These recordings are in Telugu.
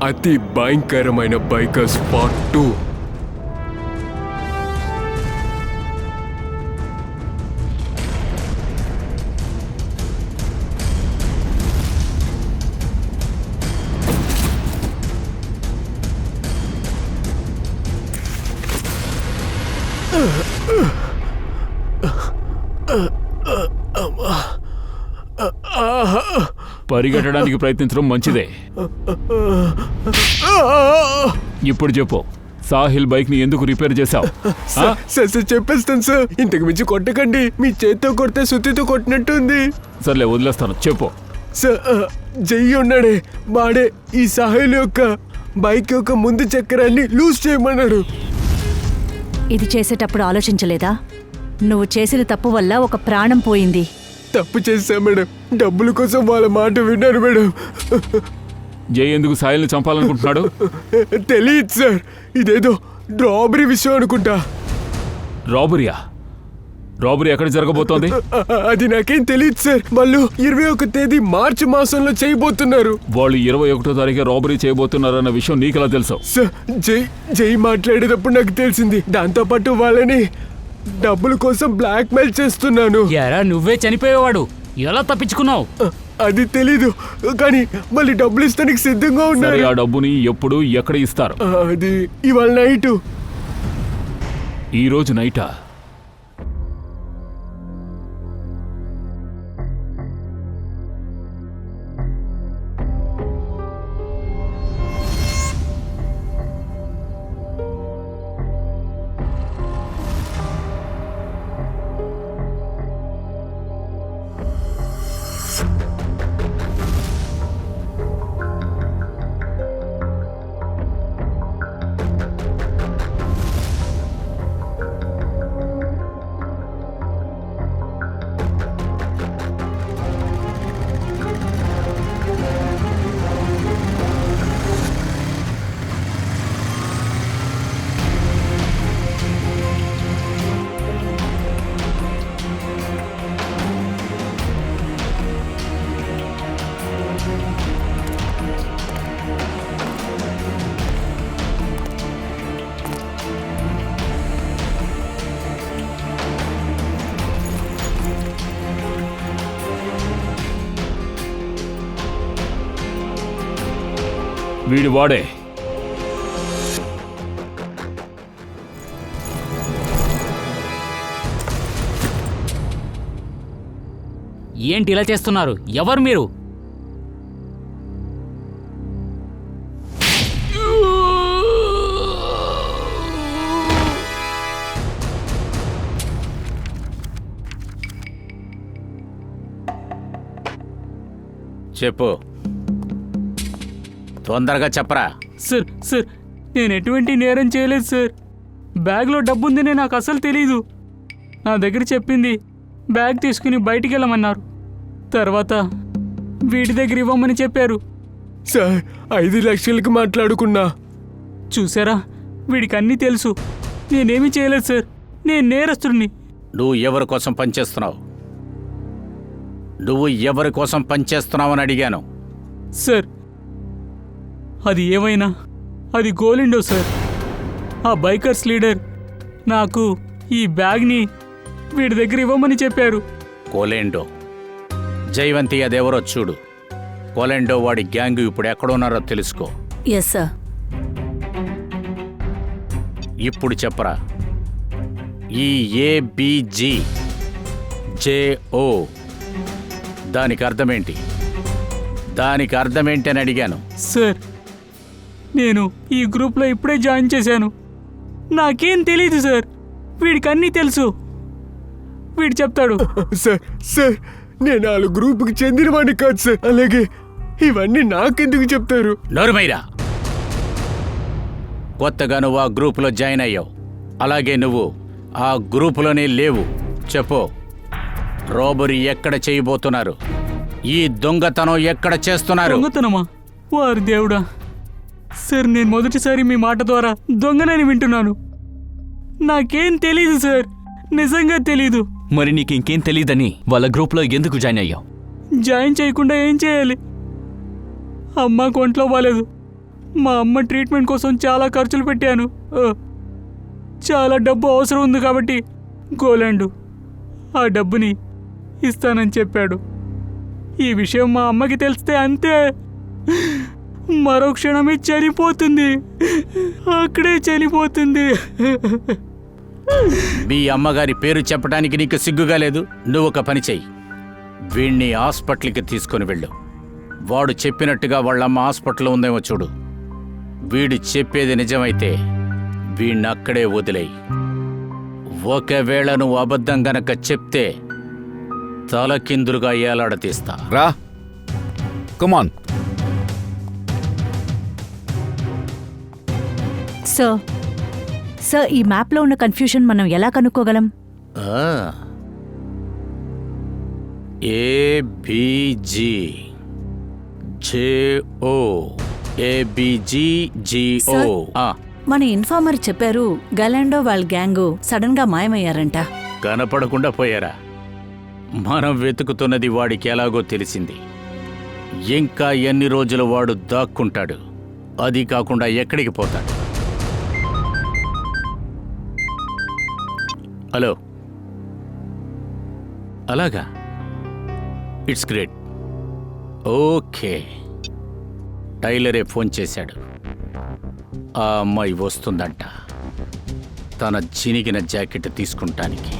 అతి భయంకరమైన బైకర్స్ పార్ట్ 2. పరిగెట్టడానికి ప్రయత్నించడం మంచిదే. ఇప్పుడు చెప్పు, సాహిల్ బైక్ ని ఎందుకు రిపేర్ చేశావు? సార్ చెప్పేస్తాను సార్. ఇంతకు మించి కొట్టకండి. మీ చేత్తో కొడితే సుత్తితో కొట్టినట్టుంది. సర్లే వదిలేస్తాను, చెప్పు. సార్ జై ఉన్నాడే, వాడే ఈ సాహిల్ యొక్క బైక్ యొక్క ముందు చక్రాన్ని లూజ్ చేయమన్నాడు. ఇది చేసేటప్పుడు ఆలోచించలేదా? నువ్వు చేసిన తప్పు వల్ల ఒక ప్రాణం పోయింది. తప్పు చేశా మేడం. డబ్బుల కోసం వాళ్ళ మాట విన్నారు మేడం. జై ఎందుకు సాహిల్ని చంపాలనుకుంటున్నాడు? తెలియదు సార్. ఇదేదో రాబరీ విషయం అనుకుంటా. రాబరీయా? రాబరీ ఎక్కడ జరగబోతోంది? అది నాకేం తెలియదు సార్. వాళ్ళు 21వ తేదీ మార్చి మాసంలో చేయబోతున్నారు. వాళ్ళు 21వ తారీఖు రాబరీ చేయబోతున్నారన్న విషయం నీకెలా తెలుసు? సార్ జై మాట్లాడేటప్పుడు నాకు తెలిసింది. దాంతో పాటు వాళ్ళని డబ్బుల కోసం బ్లాక్ మెయిల్ చేస్తున్నాను. ఎరా, నువ్వే చనిపోయేవాడు, ఎలా తప్పించుకున్నావు? అది తెలీదు, కానీ మళ్ళీ డబ్బులు ఇస్తానికి సిద్ధంగా ఉన్నారు. ఆ డబ్బుని ఎప్పుడు ఎక్కడ ఇస్తారు? అది ఇవాళ నైట్. ఈ రోజు నైటా? వీడు వాడే. ఏంటి ఇలా చేస్తున్నారు? ఎవరు మీరు? చెప్పు, తొందరగా చెప్పరా. సార్ నేను ఎటువంటి నేరం చేయలేదు సార్. బ్యాగ్లో డబ్బుందని నాకు అసలు తెలీదు. నా దగ్గర చెప్పింది బ్యాగ్ తీసుకుని బయటికి వెళ్ళమన్నారు. తర్వాత వీడి దగ్గర ఇవ్వమని చెప్పారు. సార్ 5 లక్షలకు మాట్లాడుకున్నా. చూసారా, వీడికి అన్నీ తెలుసు. నేనేమీ చేయలేదు సార్. నేను నేరస్తుడిని. నువ్వు ఎవరి కోసం పనిచేస్తున్నావు? నువ్వు ఎవరి కోసం పనిచేస్తున్నావని అడిగాను. సార్ అది ఏమైనా అది గోలిండో సార్. ఆ బైకర్స్ లీడర్ నాకు ఈ బ్యాగ్ని వీడి దగ్గర ఇవ్వమని చెప్పారు. కోలెండో, జైవంతి అదెవరో చూడు. కోలెండో వాడి గ్యాంగ్ ఇప్పుడు ఎక్కడున్నారో తెలుసుకో. Yes sir. ఇప్పుడు చెప్పరా, ఈ ABG JO దానికి అర్థమేంటి? దానికి అర్థమేంటి అని అడిగాను. సార్ నేను ఈ గ్రూప్లో ఇప్పుడే జాయిన్ చేశాను. నాకేం తెలీదు సార్. వీడికి అన్నీ తెలుసు. వీడు చెప్తాడు. సార్ నేను వాళ్ళ గ్రూప్కి చెందినవాడిని కాదు సార్. అలాగే ఇవన్నీ నాకెందుకు చెప్తారు? నోరుమైరా. కొత్తగా నువ్వు ఆ గ్రూపులో జాయిన్ అయ్యావు. అలాగే నువ్వు ఆ గ్రూపులోనే లేవు. చెప్పు, రాబరీ ఎక్కడ చేయబోతున్నారు? ఈ దొంగతనం ఎక్కడ చేస్తున్నారు? దొంగతనమా? వారి దేవుడా. సార్ నేను మొదటిసారి మీ మాట ద్వారా దొంగనని వింటున్నాను. నాకేం తెలీదు సార్, నిజంగా తెలీదు. మరి నీకు ఇంకేం తెలీదని వాళ్ళ గ్రూప్లో ఎందుకు జాయిన్ అయ్యావు? జాయిన్ చేయకుండా ఏం చేయాలి? అమ్మకు ఒంట్లో బాలేదు. మా అమ్మ ట్రీట్మెంట్ కోసం చాలా ఖర్చులు పెట్టాను. చాలా డబ్బు అవసరం ఉంది కాబట్టి గోలాండు ఆ డబ్బుని ఇస్తానని చెప్పాడు. ఈ విషయం మా అమ్మకి తెలిస్తే అంతే, మరో క్షణమే చనిపోతుంది. అక్కడే చనిపోతుంది. మీ అమ్మగారి పేరు చెప్పడానికి నీకు సిగ్గుగా లేదు? నువ్వు ఒక పని చెయ్యి, వీణ్ణి హాస్పిటల్కి తీసుకొని వెళ్ళు. వాడు చెప్పినట్టుగా వాళ్ళమ్మ హాస్పిటల్లో ఉందేమో చూడు. వీడు చెప్పేది నిజమైతే వీణ్ణి అక్కడే వదిలేయి. ఒకవేళ నువ్వు అబద్ధం గనక చెప్తే తలకిందులుగా ఏలాడతీస్తా. రా, కమాన్. సార్, ఈ మ్యాప్లో ఉన్న కన్ఫ్యూషన్ మనం ఎలా కనుక్కోగలం? ఏబిజి జేఓ ఏబిజిజిఓ. మన ఇన్ఫార్మర్ చెప్పారు గలాండో వాళ్ళ గ్యాంగు సడన్ గా మాయమయ్యారంట. కనపడకుండా పోయారా? మనం వెతుకుతున్నది వాడికి ఎలాగో తెలిసింది. ఇంకా ఎన్ని రోజులు వాడు దాక్కుంటాడు? అది కాకుండా ఎక్కడికి పోతాడు? హలో, అలాగా, ఇట్స్ గ్రేట్. ఓకే, టైలరే ఫోన్ చేశాడు. ఆ అమ్మాయి వస్తుందంట తన చినిగిన జాకెట్ తీసుకుంటానికి.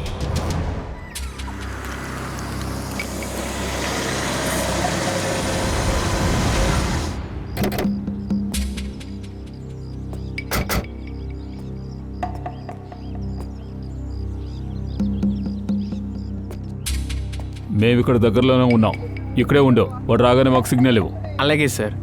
మేమిక్కడ దగ్గరలోనే ఉన్నాం. ఇక్కడే ఉండవు. వాడు రాగానే మాకు సిగ్నల్ ఇవ్వు. అలాగే సార్.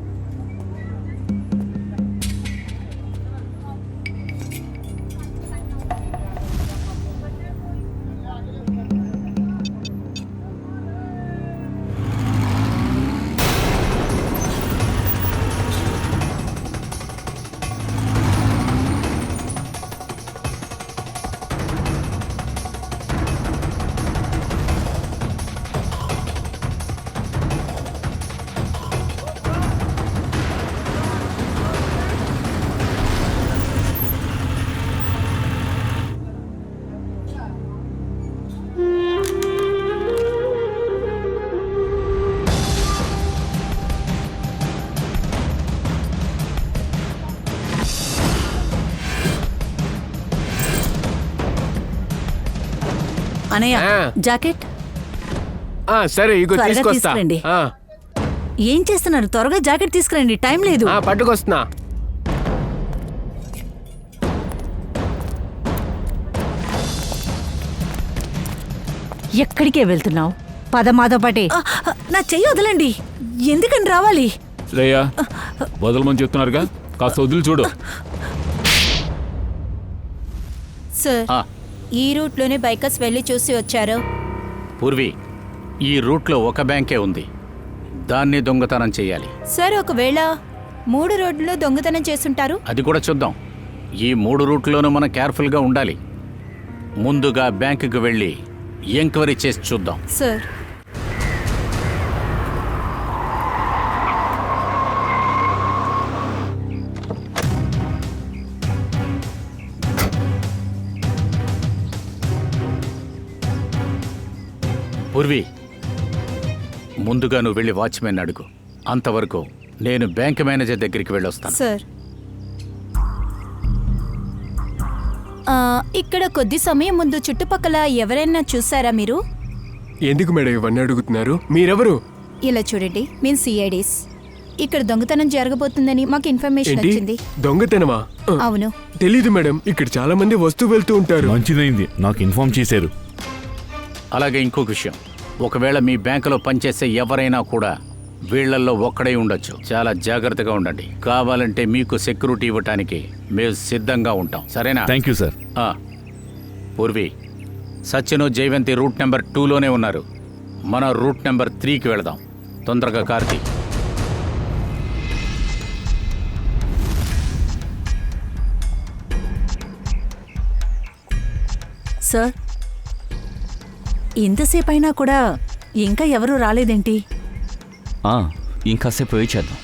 అనయ్య, జాకెట్ సరే, ఇగో త్వరగా తీసుకొస్తా. తీసుకురండి. ఏం చేస్తున్నారు? త్వరగా జాకెట్ తీసుకురండి, టైం లేదు. పట్టుకొస్తున్నా. ఎక్కడికే వెళ్తున్నావు? పద మాతో పాటే. నా చెయ్యి వదలండి. ఎందుకని రావాలి? శ్రేయ, వదలమని చెప్తున్నారుగా, కాస్త వదిలి చూడు. సార్, ఆ, ఈ రూట్లోనే బైకర్స్ వెళ్ళి చూసి వచ్చారు. పూర్వి, ఈ రూట్లో ఒక బ్యాంకే ఉంది, దాన్ని దొంగతనం చెయ్యాలి. సార్, ఒకవేళ 3 రోడ్లలో దొంగతనం చేసుంటారు. అది కూడా చూద్దాం. ఈ 3 రూట్లోనూ మనం కేర్ఫుల్గా ఉండాలి. ముందుగా బ్యాంకుకి వెళ్ళి ఎంక్వైరీ చేసి చూద్దాం. సార్, పూర్వి, ముందుగా నువ్వు వెళ్ళి వాచ్మెన్ అడుగు. అంతవరకు నేను బ్యాంక్ మేనేజర్ దగ్గరికి వెళ్ళొస్తాను. సార్, ఇక్కడ కొద్ది సమయం ముందు చుట్టుపక్కల ఎవరైనా చూసారా మీరు? ఎందుకు మేడం ఇవన్నీ అడుగుతున్నారు? మీరెవరు? ఇలా చూడండి, మేము సిఐడీస్. ఇక్కడ దొంగతనం జరగబోతుందని మాకు ఇన్ఫర్మేషన్ ఏంటి? వచ్చింది. దొంగతనమా? అవును. తెలీదు మేడం, ఇక్కడ చాలా మంది వస్తూ వెళ్తూ ఉంటారు. మంచిదైంది, నాకు ఇన్ఫార్మ్ చేశారు. అలాగే ఇంకొక విషయం, ఒకవేళ మీ బ్యాంకులో పనిచేసే ఎవరైనా కూడా వీళ్లల్లో ఒక్కడై ఉండొచ్చు. చాలా జాగ్రత్తగా ఉండండి. కావాలంటే మీకు సెక్యూరిటీ ఇవ్వటానికి మేము సిద్ధంగా ఉంటాం. సరేనా? Thank you sir. Purvi, Sachin, Jaivanti route number 2లోనే ఉన్నారు. మన రూట్ నెంబర్ 3కి వెళదాం. తొందరగా కార్తీ. సార్, ఇంతసేపు అయినా కూడా ఇంకా ఎవరూ రాలేదేంటి? ఇంకాసేపు వెయిట్ చేద్దాం.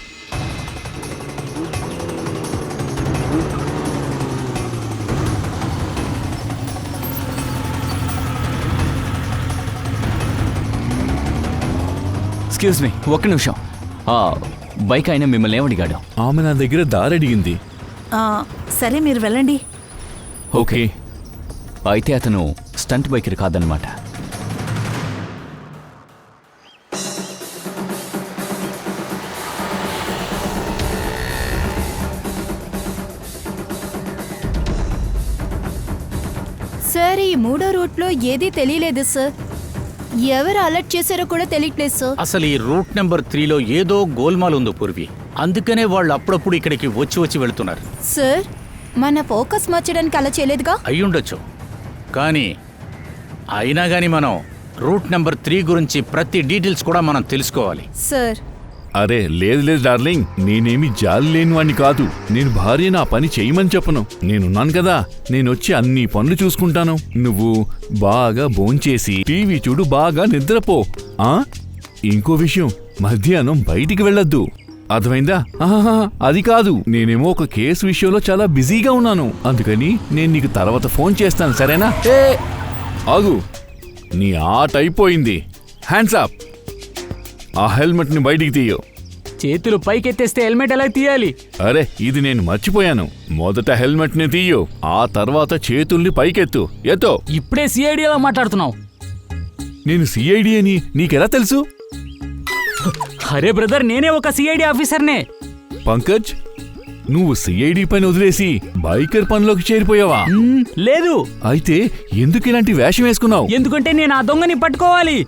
ఎక్స్క్యూజ్ మీ, ఒక్క నిమిషం. బైక్ అయినా మిమ్మల్ని ఏమడిగాడు? ఆమె నా దగ్గర దారి అడిగింది. సరే మీరు వెళ్ళండి. ఓకే, అయితే అతను స్టంట్ బైకర్ కాదనమాట. సార్ ఈ మూడో రూట్లో ఏదీ తెలియలేదు సార్. ఎవరు అలర్ట్ చేశారో కూడా తెలియట్లేదు సార్. అసలు ఈ రూట్ నెంబర్ 3లో ఏదో గోల్మాల్ ఉంది పూర్వి. అందుకనే వాళ్ళు అప్పుడప్పుడు ఇక్కడికి వచ్చి వెళ్తున్నారు. సార్ మన ఫోకస్ మార్చడానికి అలా చేయలేదుగా? అయ్యుండొచ్చు, కానీ అయినా కానీ మనం రూట్ నెంబర్ 3 గురించి ప్రతి డీటెయిల్స్ కూడా మనం తెలుసుకోవాలి. సార్ అరే లేదు డార్లింగ్, నేనేమి జాలి లేనివాణ్ణి కాదు. నేను భార్య నా పని చేయమని చెప్పను. నేనున్నాను కదా, నేనొచ్చి అన్ని పనులు చూసుకుంటాను. నువ్వు బాగా భోంచేసి టీవీ చూడు, బాగా నిద్రపో. ఇంకో విషయం, మధ్యాహ్నం బయటికి వెళ్ళొద్దు, అర్థమైందా? అది కాదు, నేనేమో ఒక కేసు విషయంలో చాలా బిజీగా ఉన్నాను. అందుకని నేను నీకు తర్వాత ఫోన్ చేస్తాను, సరేనా? ఆగు, నీ ఆట అయిపోయింది. Hands up. ఆ హెల్మెట్ ని బయటికి తీయో. చేతులు పైకెత్తేస్తే హెల్మెట్ ఎలా తీయాలి? అరే ఇది నేను మర్చిపోయాను. మొదట హెల్మెట్ ని తీయో, ఆ తర్వాత చేతుల్ని పైకెత్తు. ఎత్తో. ఇప్పుడే సిఐడిలా మాట్లాడుతున్నావు. నేను సిఐడి అని నీకెలా తెలుసు? అరే బ్రదర్, నేనే ఒక సిఐడి ఆఫీసర్నే. పంకజ్, నువ్వు సిఐడి పని వదిలేసి బైకర్ పనిలోకి చేరిపోయావా? లేదు. అయితే ఎందుకు ఇలాంటి వేషం వేసుకున్నావు? ఎందుకంటే నేను ఆ దొంగని పట్టుకోవాలి.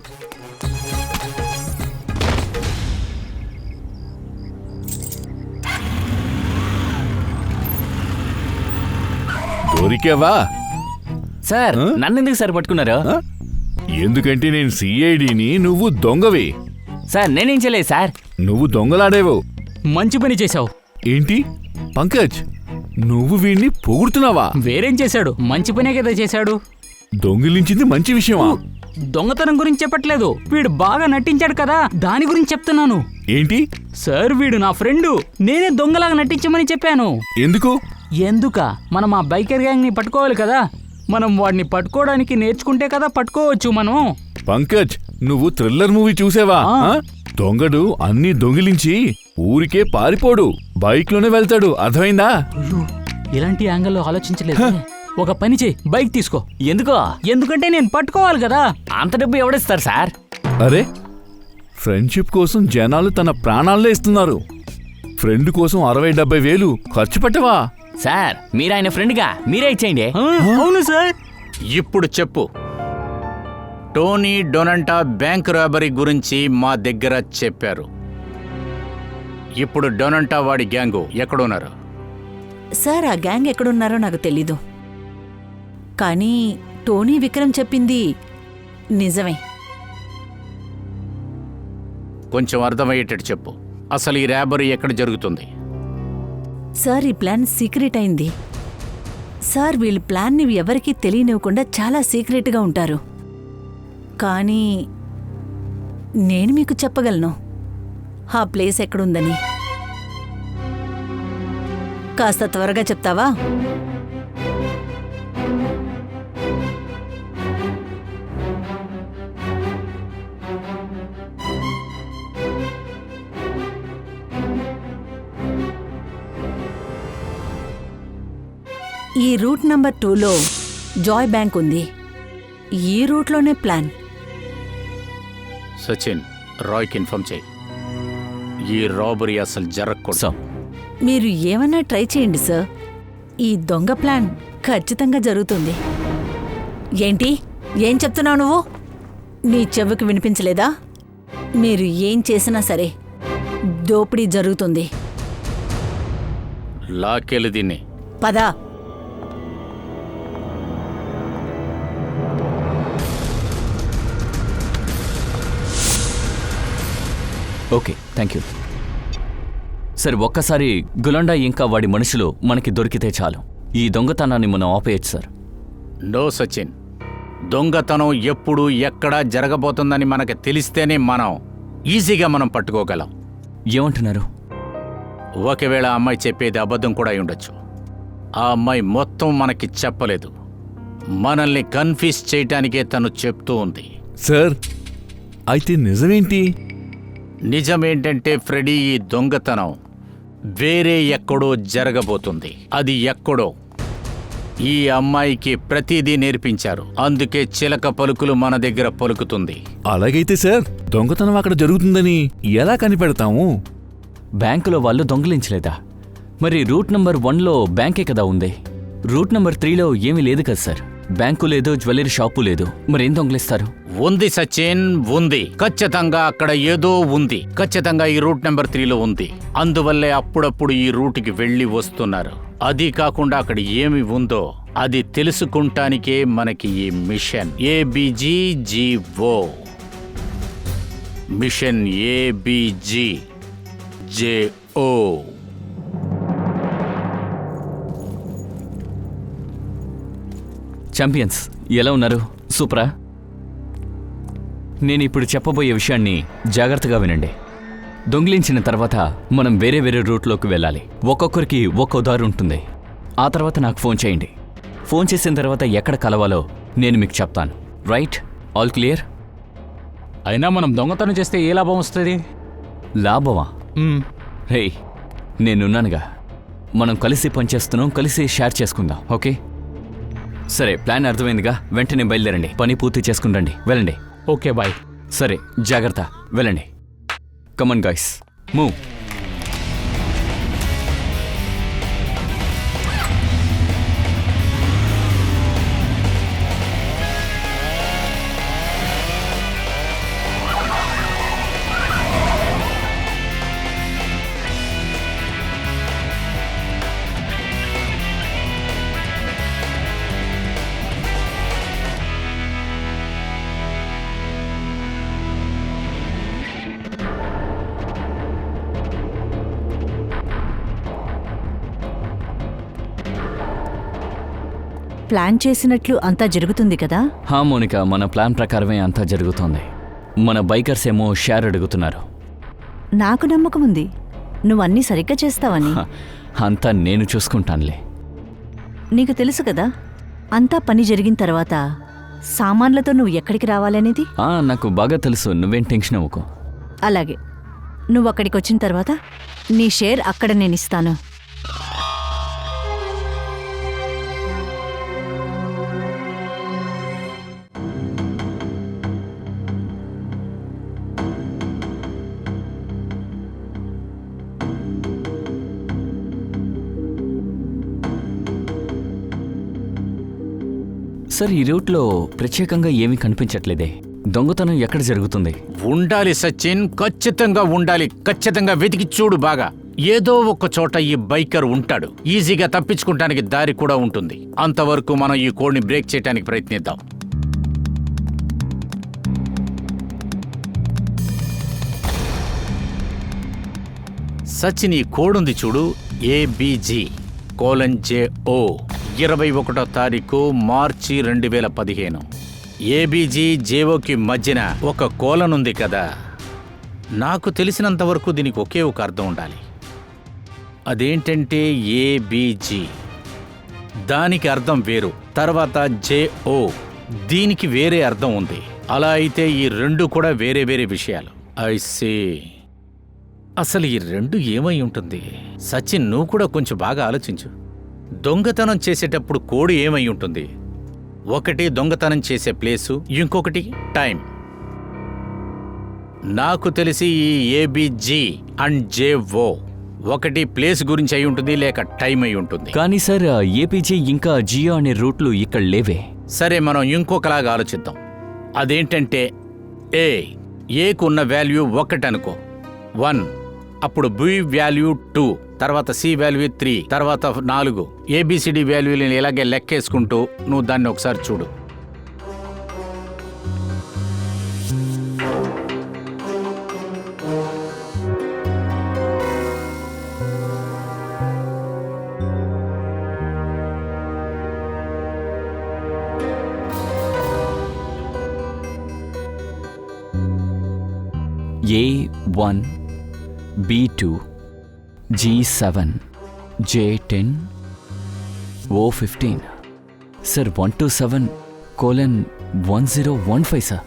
దొరికావా? సార్, నన్నెందుకు సార్ పట్టుకున్నారు? ఎందుకంటే నేను సిఐడిని, నువ్వు దొంగవి. సార్ నేనేం చేయలేదు సార్. నువ్వు దొంగలాడేవు. మంచి పని చేశావు. ఏంటి పంకజ్, నువ్వు వీణ్ణి పొగుడుతున్నావా? వేరేం చేశాడు? మంచి పనే కదా చేశాడు. దొంగిలించింది మంచి విషయమా? దొంగతనం గురించి చెప్పట్లేదు, వీడు బాగా నటించాడు కదా, దాని గురించి చెప్తున్నాను. ఏంటి? సార్ వీడు నా ఫ్రెండు, నేనే దొంగలాగా నటించమని చెప్పాను. ఎందుకు? మనం ఆ బైకర్ గ్యాంగ్ ని పట్టుకోవాలి కదా. మనం వాడిని పట్టుకోవడానికి నేర్చుకుంటే కదా పట్టుకోవచ్చు మనం. పంకజ్, నువ్వు థ్రిల్లర్ మూవీ చూసావా? దొంగడు అన్ని దొంగిలించి ఊరికే పారిపోడు, బైక్ లోనే వెళ్తాడు, అర్థమైందా? ఇలాంటి యాంగిల్లో ఆలోచించలేదు. ఒక పని చేయి, బైక్ తీసుకో. ఎందుకో? ఎందుకంటే నేను పట్టుకోవాలి కదా. అంత డబ్బు ఎవడిస్తారు సార్? అరే, ఫ్రెండ్షిప్ కోసం జనాలు తన ప్రాణాలనే ఇస్తున్నారు. ఫ్రెండ్ కోసం 60-70 వేలు ఖర్చు పెట్టవా? సార్ మీరు ఆయన ఫ్రెండ్గా, మీరే ఇచ్చేయండి. అవును సార్. ఇప్పుడు చెప్పు, టోనీ డొనంటా బ్యాంక్ రాబరీ గురించి మా దగ్గర చెప్పారు. ఇప్పుడు డొనంటా వాడి గ్యాంగు ఎక్కడున్నారు? సార్ ఆ గ్యాంగ్ ఎక్కడున్నారో నాకు తెలీదు, కానీ టోనీ విక్రమ్ చెప్పింది నిజమే. కొంచెం అర్థమయ్యేటట్టు చెప్పు, అసలు ఈ రాబరీ ఎక్కడ జరుగుతుంది? సార్ ఈ ప్లాన్ సీక్రెట్ అయింది. సార్ వీళ్ళ ప్లాన్ని ఎవరికీ తెలియనివ్వకుండా చాలా సీక్రెట్గా ఉంటారు. కానీ నేను మీకు చెప్పగలను ఆ ప్లేస్ ఎక్కడుందని. కాస్త త్వరగా చెప్తావా? ఈ రూట్ నంబర్ 2లో జాయ్ బ్యాంక్ ఉంది. ఈ రూట్లోనే ప్లాన్. సచిన్, రాయ్కి ఇన్ఫార్మ్ చేయి, ఈ రాబరీ అసలు జరగకూడదు. మీరు ఏమన్నా ట్రై చేయండి సార్, ఈ దొంగ ప్లాన్ ఖచ్చితంగా జరుగుతుంది. ఏంటి ఏం చెప్తున్నావు నువ్వు? నీ చెవుకి వినిపించలేదా? మీరు ఏం చేసినా సరే దోపిడీ జరుగుతుంది. లాకెళ్ళి దీన్ని. పదా. Okay, thank you. సరే ఒక్కసారి గులండా ఇంకా వాడి మనుషులు మనకి దొరికితే చాలు, ఈ దొంగతనాన్ని మనం ఆపేయచ్చు సార్. నో సచిన్, దొంగతనం ఎప్పుడు ఎక్కడ జరగబోతుందని మనకు తెలిస్తేనే మనం ఈజీగా మనం పట్టుకోగలం. ఏమంటున్నారు? ఒకవేళ ఆ అమ్మాయి చెప్పేది అబద్ధం కూడా అయి ఉండొచ్చు. ఆ అమ్మాయి మొత్తం మనకి చెప్పలేదు, మనల్ని కన్ఫ్యూజ్ చేయటానికే తను చెప్తూ ఉంది. సార్, అయితే నిజమేంటి? నిజమేంటంటే ఫ్రెడీ, ఈ దొంగతనం వేరే ఎక్కడో జరగబోతుంది. అది ఎక్కడో ఈ అమ్మాయికి ప్రతిదీ నేర్పించారు. అందుకే చిలక పలుకులు మన దగ్గర పలుకుతుంది. అలాగైతే సార్, దొంగతనం అక్కడ జరుగుతుందని ఎలా కనిపెడతాము? బ్యాంకులో వాళ్ళు దొంగిలించలేదా? మరి రూట్ నంబర్ 1లో బ్యాంకే కదా ఉంది. రూట్ నంబర్ 3లో ఏమీ లేదు కదా సార్. బ్యాంకు లేదు, జ్యువెలరీ షాపు లేదు, మరేం దొంగిలిస్తారు? ఉంది సచిన్, ఉంది. ఖచ్చితంగా అక్కడ ఏదో ఉంది. ఖచ్చితంగా ఈ రూట్ నెంబర్ 3లో ఉంది. అందువల్లే అప్పుడప్పుడు ఈ రూట్కి వెళ్ళి వస్తున్నారు. అది కాకుండా అక్కడ ఏమి ఉందో అది తెలుసుకుంటానికే మనకి ఈ mission ABGGO. Mission ABGJO. Champions, ఎలా ఉన్నారు? సూపరా? నేను ఇప్పుడు చెప్పబోయే విషయాన్ని జాగ్రత్తగా వినండి. దొంగిలించిన తర్వాత మనం వేరే వేరే రూట్లోకి వెళ్ళాలి. ఒక్కొక్కరికి ఒక్కో దారి ఉంటుంది. ఆ తర్వాత నాకు ఫోన్ చేయండి. ఫోన్ చేసిన తర్వాత ఎక్కడ కలవాలో నేను మీకు చెప్తాను. రైట్? All clear? అయినా మనం దొంగతనం చేస్తే ఏ లాభం వస్తుంది? లాభమా? హే, నేనున్నానుగా. మనం కలిసి పనిచేస్తున్నాం, కలిసి షేర్ చేసుకుందాం. ఓకే? సరే, ప్లాన్ అర్థమైందిగా. వెంటనే బయలుదేరండి. పని పూర్తి చేసుకుని రండి. వెళ్ళండి. Okay, bye. సరే, జాగ్రత్త. వెళ్ళండి. Come on guys, move. ప్లాన్ చేసినట్లు అంతా జరుగుతుంది కదా? హా మోనిక, మన ప్లాన్ ప్రకారమే అంతా జరుగుతోంది. మన బైకర్స్ ఏమో షేర్ అడుగుతున్నారు. నాకు నమ్మకం ఉంది నువ్వన్నీ సరిగ్గా చేస్తావని. అంతా నేను చూసుకుంటానులే. నీకు తెలుసు కదా, అంతా పని జరిగిన తర్వాత సామాన్లతో నువ్వు ఎక్కడికి రావాలనేది. నాకు బాగా తెలుసు. నువ్వేం టెన్షన్ అవ్వకు. అలాగే, నువ్వు అక్కడికి వచ్చిన తర్వాత నీ షేర్ అక్కడ నేనిస్తాను. సార్, ఈ రూట్లో ప్రత్యేకంగా ఏమీ కనిపించట్లేదే. దొంగతనం ఎక్కడ జరుగుతుంది? ఉండాలి సచిన్, ఖచ్చితంగా ఉండాలి. ఖచ్చితంగా వెతికి చూడు బాగా. ఏదో ఒక చోట ఈ బైకర్ ఉంటాడు. ఈజీగా తప్పించుకుంటానికి దారి కూడా ఉంటుంది. అంతవరకు మనం ఈ కోడ్ని బ్రేక్ చేయడానికి ప్రయత్నిద్దాం. సచిన్, ఈ కోడ్ ఉంది చూడు, ABG:JO. 21వ తారీఖు మార్చి 2015. ABG:JOకి మధ్యన ఒక కోలన్ ఉంది కదా. నాకు తెలిసినంతవరకు దీనికి ఒకే ఒక అర్థం ఉండాలి. అదేంటంటే ABG, దానికి అర్థం వేరు. తర్వాత JO, దీనికి వేరే అర్థం ఉంది. అలా అయితే ఈ రెండు కూడా వేరే వేరే విషయాలు. I see. అసలు ఈ రెండు ఏమై ఉంటుంది? సచిన్, నువ్వు కూడా కొంచెం బాగా ఆలోచించు. దొంగతనం చేసేటప్పుడు కోడ్ ఏమై ఉంటుంది? ఒకటి దొంగతనం చేసే ప్లేసు, ఇంకొకటి టైం. నాకు తెలిసి ఈ ABG:JO ఒకటి ప్లేస్ గురించి అయి ఉంటుంది, లేక టైం అయి ఉంటుంది. కానీ సార్, APG ఇంకా జియో అనే రూట్లు ఇక్కడ లేవే. సరే, మనం ఇంకొకలాగా ఆలోచిద్దాం. అదేంటంటే ఏకు ఉన్న వాల్యూ 1 అనుకో, 1. అప్పుడు B వాల్యూ 2, తర్వాత C వాల్యూ 3, తర్వాత 4. ABCD వాల్యూని ఇలాగే లెక్కేసుకుంటూ నువ్వు దాన్ని ఒకసారి చూడు. B1, B2, G7, J10, O15. Sir 127:1015 sir.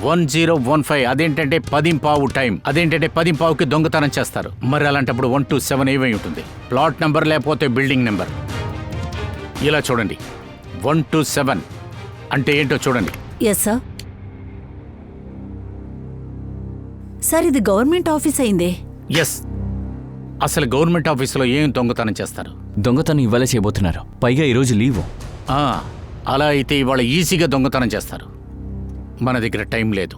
1015 అదేంటంటే 10:15 టైం. అదేంటంటే 10:15కి దొంగతనం చేస్తారు. మరి అలాంటప్పుడు 127 ఏమై ఉంటుంది? ప్లాట్ నెంబర్ లేకపోతే బిల్డింగ్ నెంబర్. ఇలా చూడండి, 127 అంటే ఏంటో చూడండి. Yes sir. సార్ ఇది గవర్నమెంట్ ఆఫీస్ అయిందే. ఎస్, అసలు గవర్నమెంట్ ఆఫీసులో ఏం దొంగతనం చేస్తారు? దొంగతనం ఇవాళ చేయబోతున్నారు, పైగా ఈరోజు లీవు. అలా అయితే ఇవాళ ఈజీగా దొంగతనం చేస్తారు. మన దగ్గర టైం లేదు.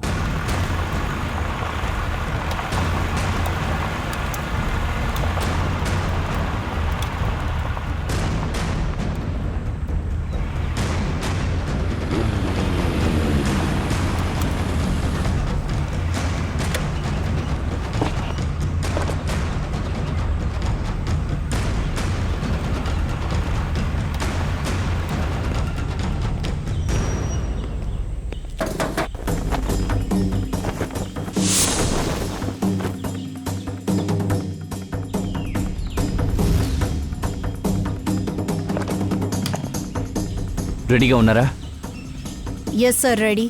రెడీగా ఉన్నారా? Yes sir, ready.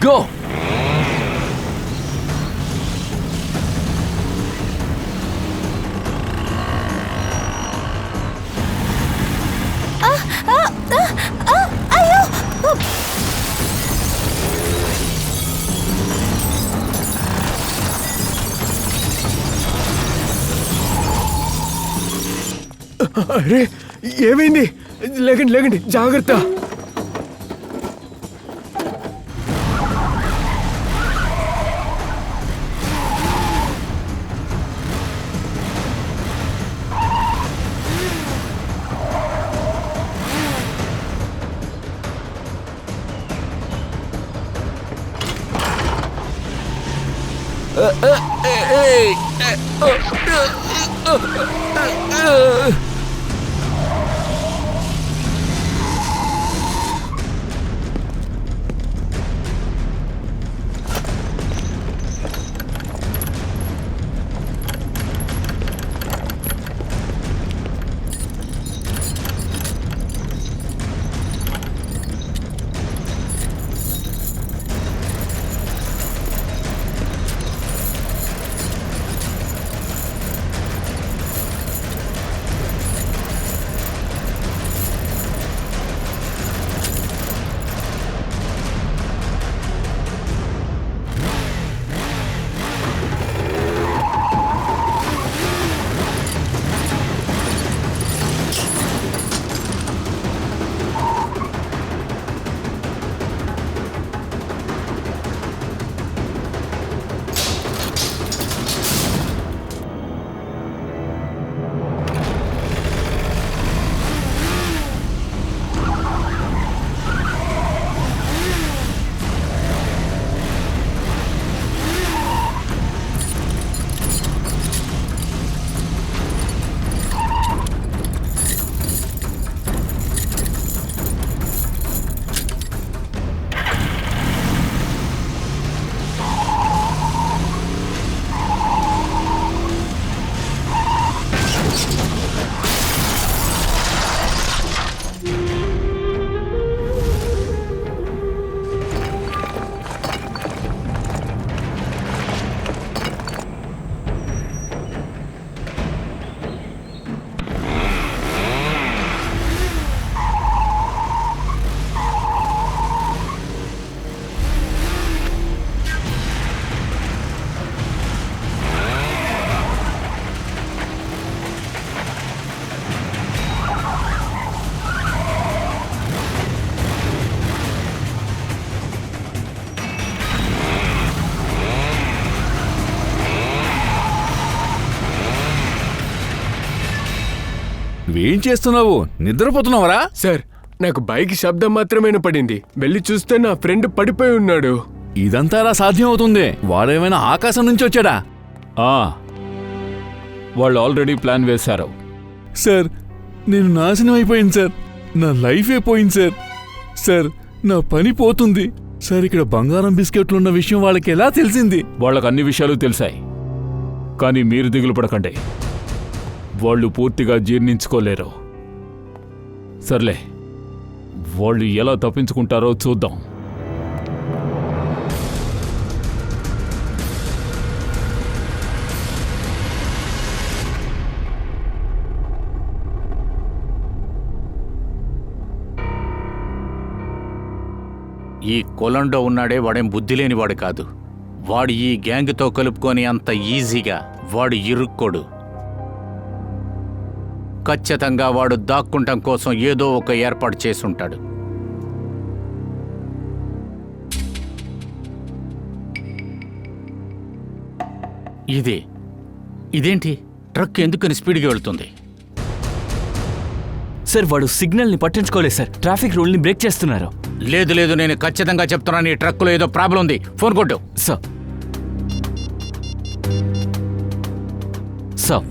గో. అరే ఏమైంది? లేకండి లేకండి, జాగ్రత్త. నువ్వేం చేస్తున్నావు? నిద్రపోతున్నావరా? సార్, నాకు బైక్ శబ్దం మాత్రమే పడింది. వెళ్ళి చూస్తే నా ఫ్రెండ్ పడిపోయి ఉన్నాడు. ఇదంతా ఎలా సాధ్యం అవుతుంది? వాడేమైనా ఆకాశం నుంచి వచ్చాడా? వాళ్ళు ఆల్రెడీ ప్లాన్ వేశారు. సార్, నేను నాశనం అయిపోయింది సార్. నా లైఫే పోయింది సార్. సార్ నా పని పోతుంది సార్. ఇక్కడ బంగారం బిస్కెట్లు ఉన్న విషయం వాళ్ళకి ఎలా తెలిసింది? వాళ్ళకు అన్ని విషయాలు తెలిసాయి, కానీ మీరు దిగులు పడకండి. వాళ్ళు పూర్తిగా జీర్ణించుకోలేరు. సర్లే, వాళ్ళు ఎలా తప్పించుకుంటారో చూద్దాం. ఈ కొలండో ఉన్నాడే వాడేం బుద్ధి లేనివాడు కాదు. వాడు ఈ గ్యాంగ్తో కలుపుకొని అంత ఈజీగా వాడు ఇరుక్కోడు. ఖచ్చితంగా వాడు దాక్కుంటం కోసం ఏదో ఒక ఏర్పాటు చేసుంటాడు. ఇదేంటి ట్రక్ ఎందుకని స్పీడ్గా వెళ్తుంది? సార్ వాడు సిగ్నల్ని పట్టించుకోలేదు సార్. ట్రాఫిక్ రూల్ని బ్రేక్ చేస్తున్నారు. లేదు, నేను ఖచ్చితంగా చెప్తున్నాను, ఈ ట్రక్కులో ఏదో ప్రాబ్లం ఉంది. ఫోన్ కొట్టు. సార్ సార్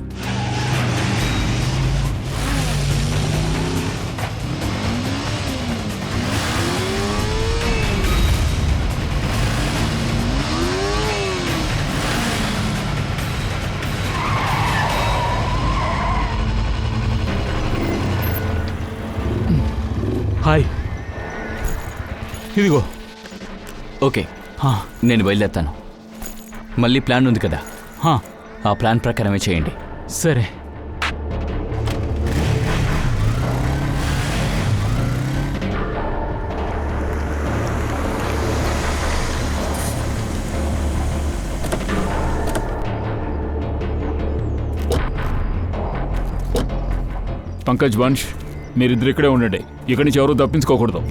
హాయ్, ఇదిగో. ఓకే, నేను బయలుదేరుతాను. మళ్ళీ ప్లాన్ ఉంది కదా, ఆ ప్లాన్ ప్రకారమే చేయండి. సరే. పంకజ్ వంశ్, మీరిద్దరు ఇక్కడే ఉండండి. ఇక్కడి నుంచి ఎవరూ తప్పించుకోకూడదు.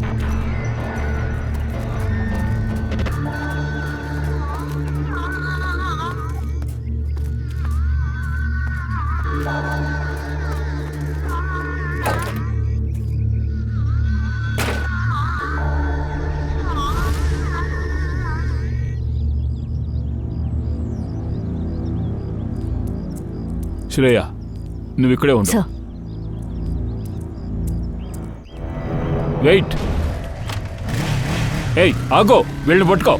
శ్రేయ, నువ్వు ఇక్కడే ఉండు. సార్. వెయిట్. ఏయ్, ఆగో, వీళ్ళని పట్టుకో.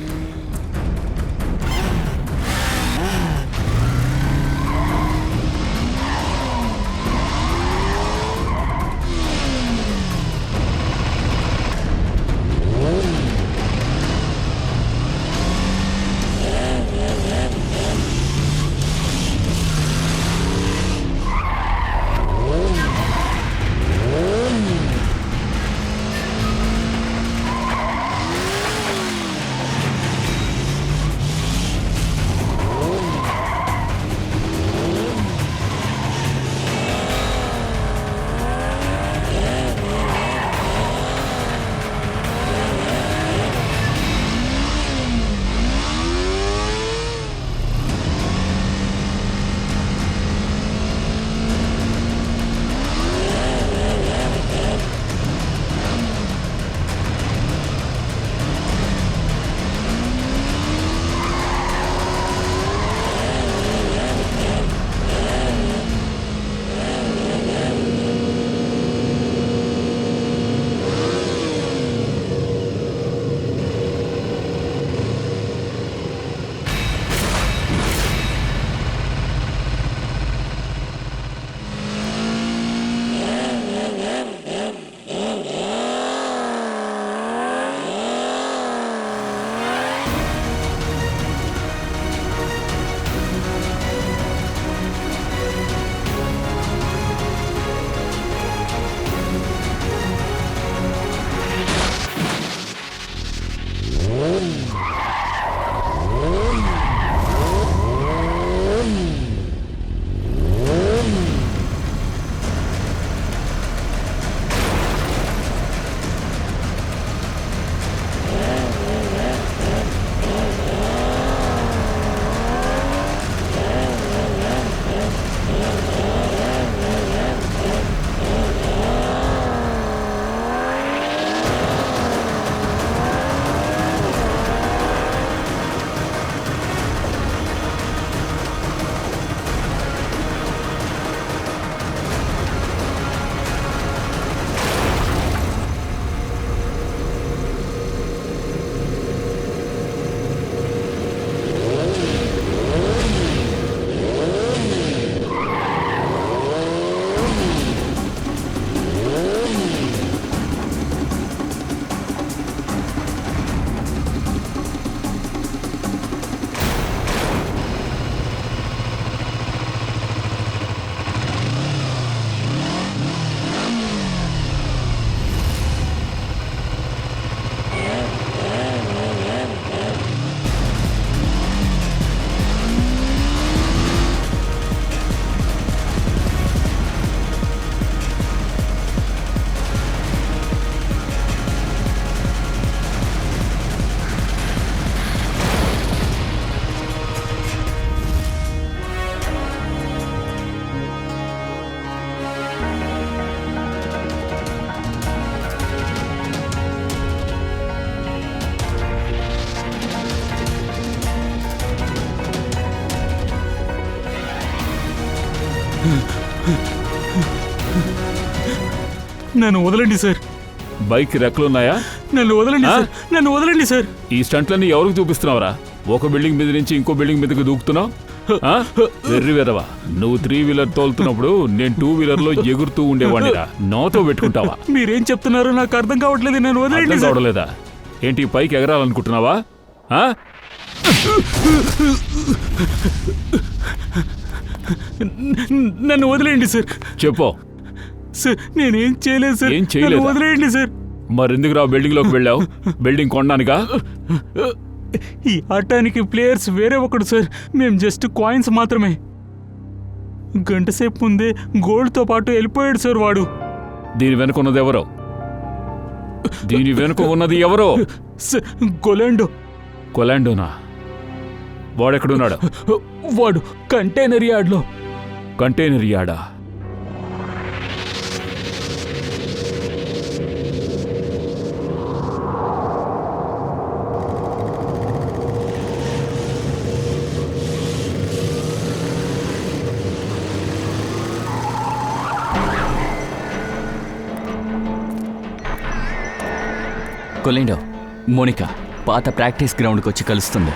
నన్ను వదలండి సార్, బైక్ రెక్కలున్నాయా? నన్ను వదలండి సార్, నన్ను వదలండి సార్. ఈ స్టంట్లన్నీ ఎవరికి చూపిస్తున్నావురా? ఒక బిల్డింగ్ మీద నుంచి ఇంకో బిల్డింగ్ మీదకి దూకుతున్నావు? వెర్రి వెదవా, నువ్వు 3 వీలర్ తోలుతున్నప్పుడు నేను 2 వీలర్లో ఎగురుతూ ఉండేవాడిరా. నాతో పెట్టుకుంటావా? మీరేం చెప్తున్నారో నాకు అర్థం కావట్లేదు, నన్ను వదలండి అర్థం సార్. కావడలేదా? ఏంటి పైకి ఎగరాలనుకుంటున్నావా? నన్ను వదిలేయండి సార్. చెప్పు. సార్ నేనేం చేయలేదు సార్, ఏం చేయలేదా? నన్ను వదిలేయండి సార్. మరెందుకు రా బిల్డింగ్ లోకి వెళ్ళావు? బిల్డింగ్ కొనడానికా? ఈ ఆటానికి ప్లేయర్స్ వేరే ఒకడు సార్, మేము జస్ట్ కాయిన్స్ మాత్రమే. గంట సేపు ముందే గోల్డ్తో పాటు వెళ్ళిపోయాడు సార్ వాడు. దీని వెనుక ఉన్నది ఎవరో? దీని వెనుక ఉన్నది ఎవరో? గొలాండో. కొలాండోనా? వాడెక్కడున్నాడు? వాడు కంటైనర్ యార్డ్లో. కంటైనర్ యార్డా? కొలిండో, మోనికా పాత ప్రాక్టీస్ గ్రౌండ్కి వచ్చి కలుస్తుంది.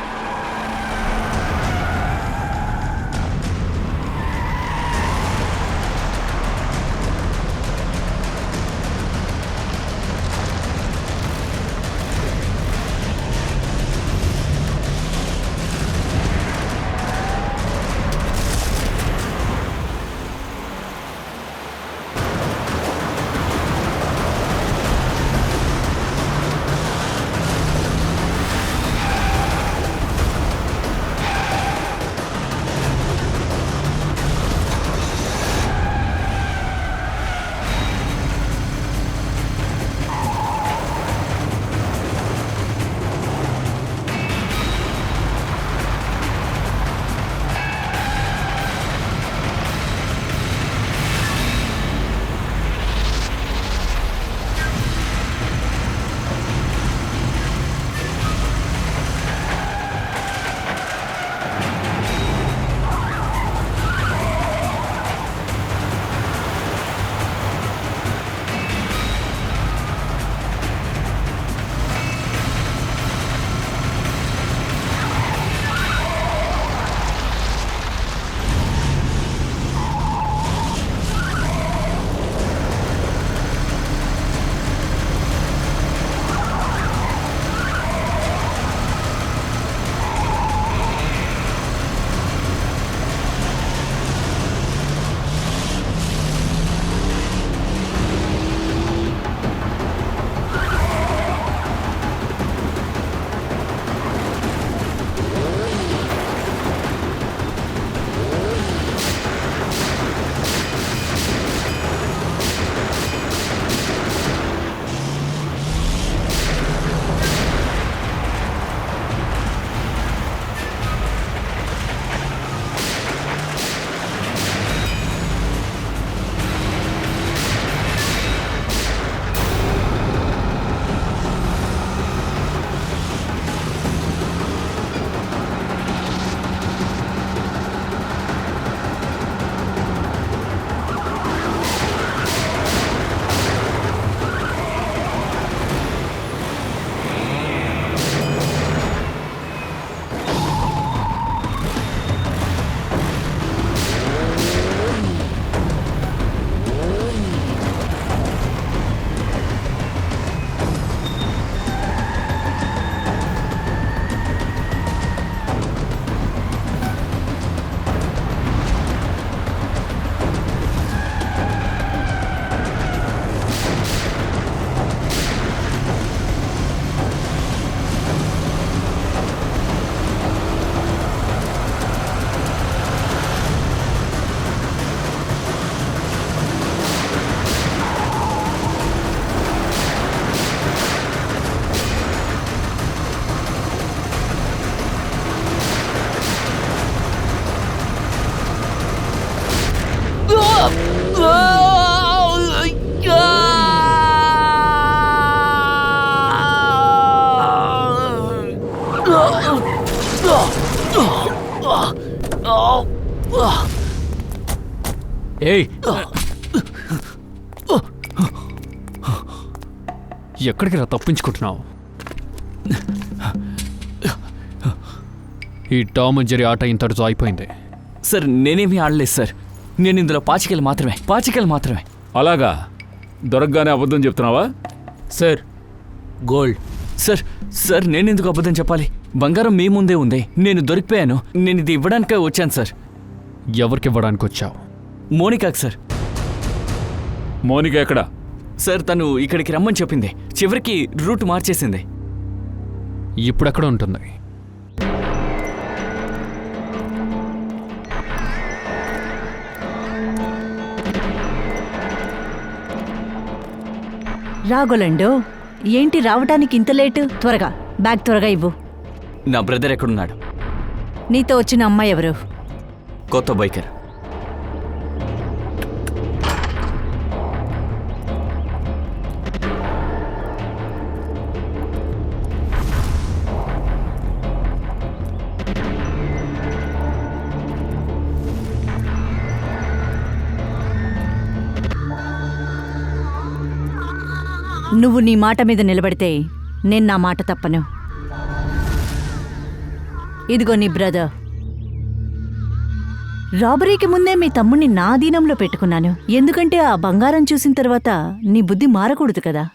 ఏయ్ ఎక్కడికి రా తప్పించుకుంటున్నావు? ఈ టామ్ అండ్ జెర్రీ ఆట ఇంతటితో అయిపోయింది. సార్ నేనేమీ ఆడలేదు సార్. నేను ఇందులో పాచికలు మాత్రమే. అలాగా? దొరకగానే అబద్ధం చెప్తున్నావా? Sir gold. సార్ నేనెందుకు అబద్ధం చెప్పాలి? బంగారం మీ ముందే ఉంది. నేను దొరికిపోయాను. నేను ఇది ఇవ్వడానికే వచ్చాను సార్. ఎవరికి ఇవ్వడానికి వచ్చావు? మోనికాకి సార్. మోనిక ఎక్కడా? సార్ తను ఇక్కడికి రమ్మని చెప్పింది. చివరికి రూట్ మార్చేసింది. ఇప్పుడెక్కడ ఉంటుంది? రాగోలండు, ఏంటి రావటానికి ఇంత లేటు? బ్యాగ్ త్వరగా ఇవ్వు. నా బ్రదర్ ఎక్కడున్నాడు? నీతో వచ్చిన అమ్మాయి ఎవరు? కొత్త బైకర్. నువ్వు నీ మాట మీద నిలబడితే నేను నా మాట తప్పను. ఇదిగో నీ బ్రదర్. రాబరీకి ముందే మీ తమ్ముణ్ణి నా అధీనంలో పెట్టుకున్నాను. ఎందుకంటే ఆ బంగారం చూసిన తర్వాత నీ బుద్ధి మారకూడదు కదా.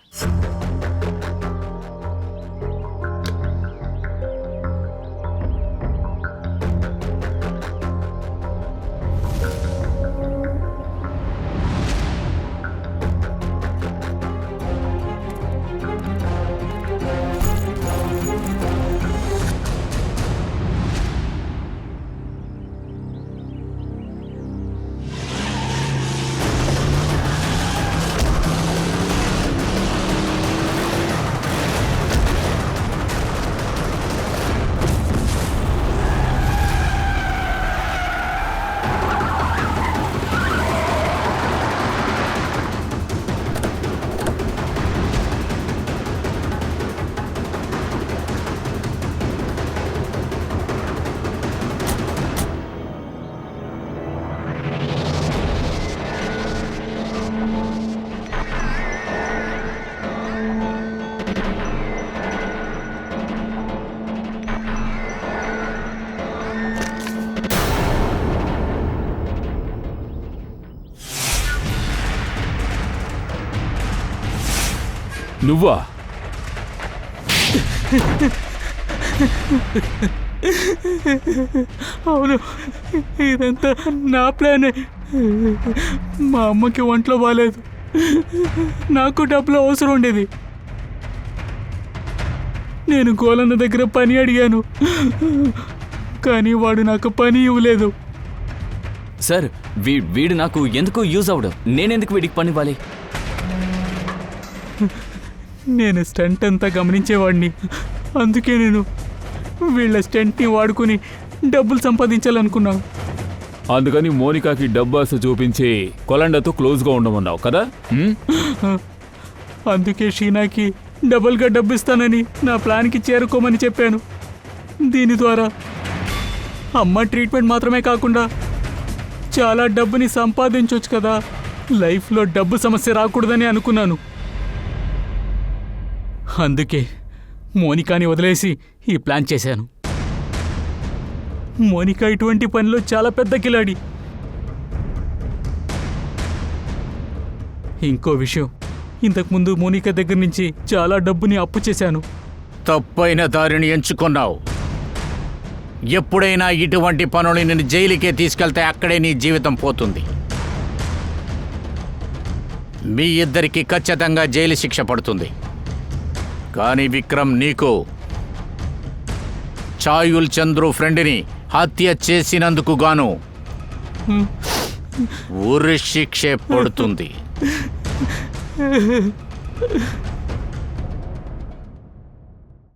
నువ్వా? అవును, ఇదంతా నా ప్లానే. మా అమ్మకి ఒంట్లో బాగాలేదు, నాకు డబ్బులు అవసరం ఉండేది. నేను గోలన్న దగ్గర పని అడిగాను, కానీ వాడు నాకు పని ఇవ్వలేదు. సార్ వీడు నాకు ఎందుకు యూజ్ అవడు? నేనెందుకు వీడికి పని ఇవ్వాలి? నేను స్టంట్ అంతా గమనించేవాడిని. అందుకే నేను వీళ్ళ స్టంట్ని వాడుకుని డబ్బులు సంపాదించాలనుకున్నాను. అందుకని మోనికాకి డబ్బాస చూపించి కొలండతో క్లోజ్గా ఉండమన్నావు కదా? అందుకే షీనాకి డబుల్గా డబ్బు ఇస్తానని నా ప్లాన్కి చేరుకోమని చెప్పాను. దీని ద్వారా అమ్మ ట్రీట్మెంట్ మాత్రమే కాకుండా చాలా డబ్బుని సంపాదించవచ్చు కదా. లైఫ్లో డబ్బు సమస్య రాకూడదని అనుకున్నాను. అందుకే మోనికాని వదిలేసి ఈ ప్లాన్ చేశాను. మోనికా ఇటువంటి పనిలో చాలా పెద్ద కిలాడి. ఇంకో విషయం, ఇంతకుముందు మోనికా దగ్గర నుంచి చాలా డబ్బుని అప్పు చేశాను. తప్పైన దారిని ఎంచుకున్నావు. ఎప్పుడైనా ఇటువంటి పనులు నేను జైలుకే తీసుకెళ్తే అక్కడే నీ జీవితం పోతుంది. మీ ఇద్దరికి ఖచ్చితంగా జైలు శిక్ష పడుతుంది. కానీ విక్రమ్, నీకు చాయుల్ చంద్రు ఫ్రెండ్ని హత్య చేసినందుకు గాను ఉరి శిక్ష పడుతుంది.